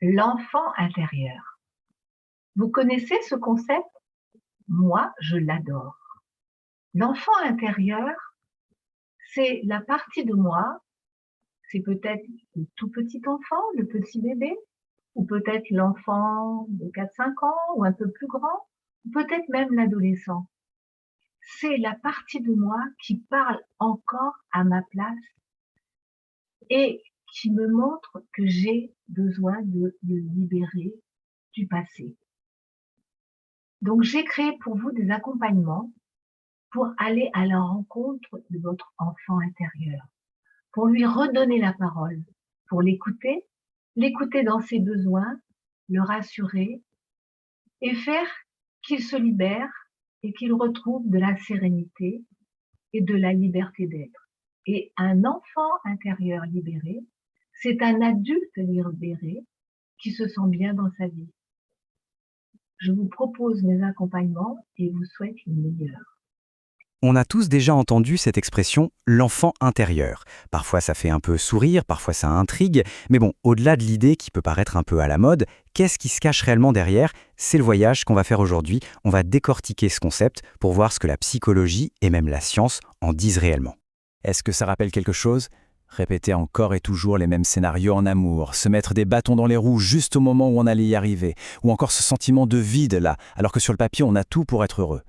L'enfant intérieur. Vous connaissez ce concept? Moi, je l'adore. L'enfant intérieur, c'est la partie de moi, c'est peut-être le tout petit enfant, le petit bébé, ou peut-être l'enfant de 4-5 ans ou un peu plus grand, ou peut-être même l'adolescent. C'est la partie de moi qui parle encore à ma place et qui me montre que j'ai besoin de me libérer du passé. Donc j'ai créé pour vous des accompagnements pour aller à la rencontre de votre enfant intérieur, pour lui redonner la parole, pour l'écouter dans ses besoins, le rassurer et faire qu'il se libère et qu'il retrouve de la sérénité et de la liberté d'être. Et un enfant intérieur libéré, c'est un adulte libéré qui se sent bien dans sa vie. Je vous propose mes accompagnements et vous souhaite le meilleur. On a tous déjà entendu cette expression « l'enfant intérieur ». Parfois ça fait un peu sourire, parfois ça intrigue, mais bon, au-delà de l'idée qui peut paraître un peu à la mode, qu'est-ce qui se cache réellement derrière? C'est le voyage qu'on va faire aujourd'hui. On va décortiquer ce concept pour voir ce que la psychologie et même la science en disent réellement. Est-ce que ça rappelle quelque chose? Répéter encore et toujours les mêmes scénarios en amour, se mettre des bâtons dans les roues juste au moment où on allait y arriver, ou encore ce sentiment de vide là, alors que sur le papier on a tout pour être heureux.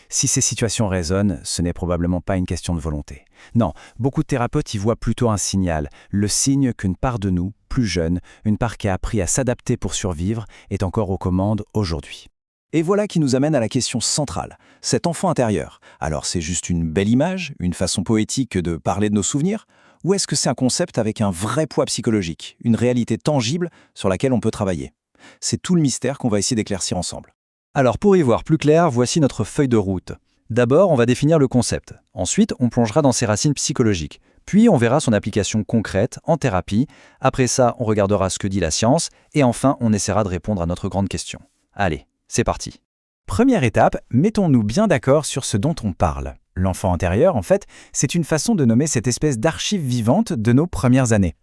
Si ces situations résonnent, ce n'est probablement pas une question de volonté. Non, beaucoup de thérapeutes y voient plutôt un signal, le signe qu'une part de nous, plus jeune, une part qui a appris à s'adapter pour survivre, est encore aux commandes aujourd'hui. Et voilà qui nous amène à la question centrale, cet enfant intérieur. Alors c'est juste une belle image, une façon poétique de parler de nos souvenirs? Ou est-ce que c'est un concept avec un vrai poids psychologique, une réalité tangible sur laquelle on peut travailler? C'est tout le mystère qu'on va essayer d'éclaircir ensemble. Alors pour y voir plus clair, voici notre feuille de route. D'abord, on va définir le concept. Ensuite, on plongera dans ses racines psychologiques. Puis, on verra son application concrète en thérapie. Après ça, on regardera ce que dit la science. Et enfin, on essaiera de répondre à notre grande question. Allez, c'est parti. Première étape, mettons-nous bien d'accord sur ce dont on parle. L'enfant intérieur, en fait, c'est une façon de nommer cette espèce d'archive vivante de nos premières années.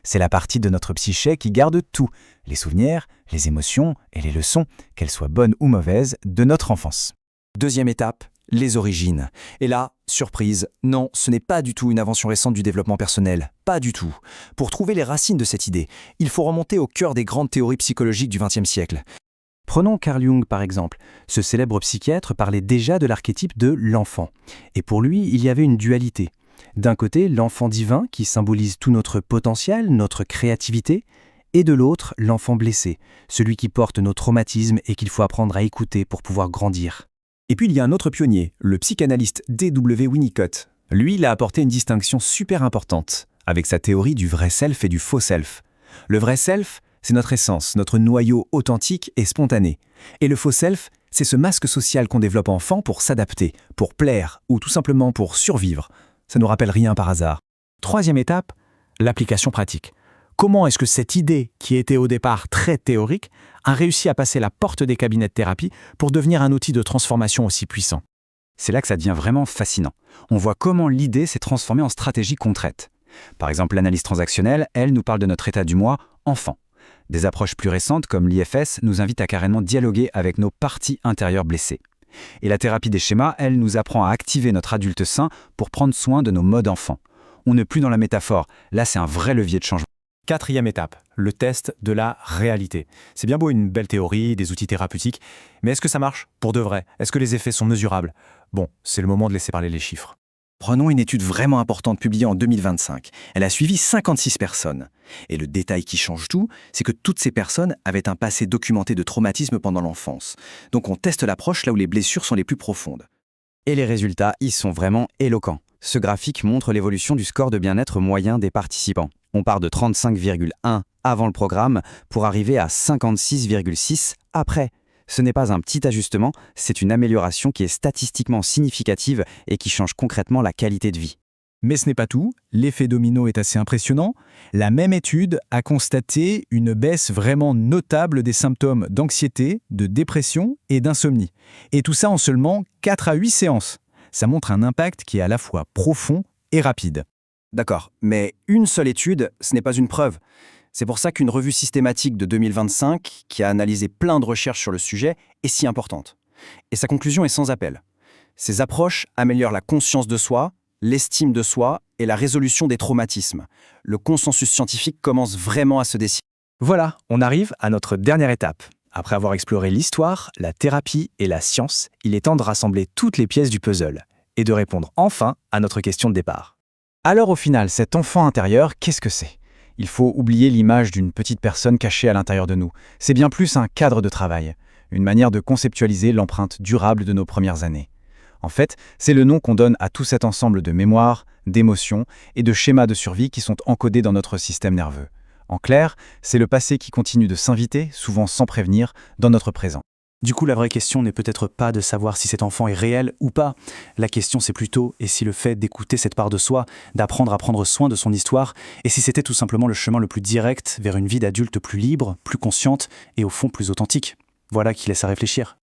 C'est la partie de notre psyché qui garde tout, les souvenirs, les émotions et les leçons, qu'elles soient bonnes ou mauvaises, de notre enfance. Deuxième étape, les origines. Et là, surprise, non, ce n'est pas du tout une invention récente du développement personnel, pas du tout. Pour trouver les racines de cette idée, il faut remonter au cœur des grandes théories psychologiques du XXe siècle. Prenons Carl Jung par exemple. Ce célèbre psychiatre parlait déjà de l'archétype de l'enfant. Et pour lui, il y avait une dualité. D'un côté, l'enfant divin qui symbolise tout notre potentiel, notre créativité, et de l'autre, l'enfant blessé, celui qui porte nos traumatismes et qu'il faut apprendre à écouter pour pouvoir grandir. Et puis il y a un autre pionnier, le psychanalyste D.W. Winnicott. Lui, il a apporté une distinction super importante, avec sa théorie du vrai self et du faux self. Le vrai self, c'est notre essence, notre noyau authentique et spontané. Et le faux self, c'est ce masque social qu'on développe enfant pour s'adapter, pour plaire ou tout simplement pour survivre. Ça nous rappelle rien par hasard. Troisième étape, l'application pratique. Comment est-ce que cette idée, qui était au départ très théorique, a réussi à passer la porte des cabinets de thérapie pour devenir un outil de transformation aussi puissant? C'est là que ça devient vraiment fascinant. On voit comment l'idée s'est transformée en stratégie concrète. Par exemple, l'analyse transactionnelle, elle nous parle de notre état du moi enfant. Des approches plus récentes comme l'IFS nous invitent à carrément dialoguer avec nos parties intérieures blessées. Et la thérapie des schémas, elle nous apprend à activer notre adulte sain pour prendre soin de nos modes enfants. On n'est plus dans la métaphore, là c'est un vrai levier de changement. Quatrième étape, le test de la réalité. C'est bien beau une belle théorie, des outils thérapeutiques, mais est-ce que ça marche pour de vrai? Est-ce que les effets sont mesurables? Bon, c'est le moment de laisser parler les chiffres. Prenons une étude vraiment importante publiée en 2025. Elle a suivi 56 personnes. Et le détail qui change tout, c'est que toutes ces personnes avaient un passé documenté de traumatisme pendant l'enfance. Donc on teste l'approche là où les blessures sont les plus profondes. Et les résultats, ils sont vraiment éloquents. Ce graphique montre l'évolution du score de bien-être moyen des participants. On part de 35,1 avant le programme pour arriver à 56,6 après. Ce n'est pas un petit ajustement, c'est une amélioration qui est statistiquement significative et qui change concrètement la qualité de vie. Mais ce n'est pas tout, l'effet domino est assez impressionnant. La même étude a constaté une baisse vraiment notable des symptômes d'anxiété, de dépression et d'insomnie. Et tout ça en seulement 4 à 8 séances. Ça montre un impact qui est à la fois profond et rapide. D'accord, mais une seule étude, ce n'est pas une preuve. C'est pour ça qu'une revue systématique de 2025, qui a analysé plein de recherches sur le sujet, est si importante. Et sa conclusion est sans appel. Ces approches améliorent la conscience de soi, l'estime de soi et la résolution des traumatismes. Le consensus scientifique commence vraiment à se dessiner. Voilà, on arrive à notre dernière étape. Après avoir exploré l'histoire, la thérapie et la science, il est temps de rassembler toutes les pièces du puzzle et de répondre enfin à notre question de départ. Alors au final, cet enfant intérieur, qu'est-ce que c'est ? Il faut oublier l'image d'une petite personne cachée à l'intérieur de nous. C'est bien plus un cadre de travail, une manière de conceptualiser l'empreinte durable de nos premières années. En fait, c'est le nom qu'on donne à tout cet ensemble de mémoires, d'émotions et de schémas de survie qui sont encodés dans notre système nerveux. En clair, c'est le passé qui continue de s'inviter, souvent sans prévenir, dans notre présent. Du coup, la vraie question n'est peut-être pas de savoir si cet enfant est réel ou pas. La question, c'est plutôt, et si le fait d'écouter cette part de soi, d'apprendre à prendre soin de son histoire, et si c'était tout simplement le chemin le plus direct vers une vie d'adulte plus libre, plus consciente et au fond plus authentique. Voilà qui laisse à réfléchir.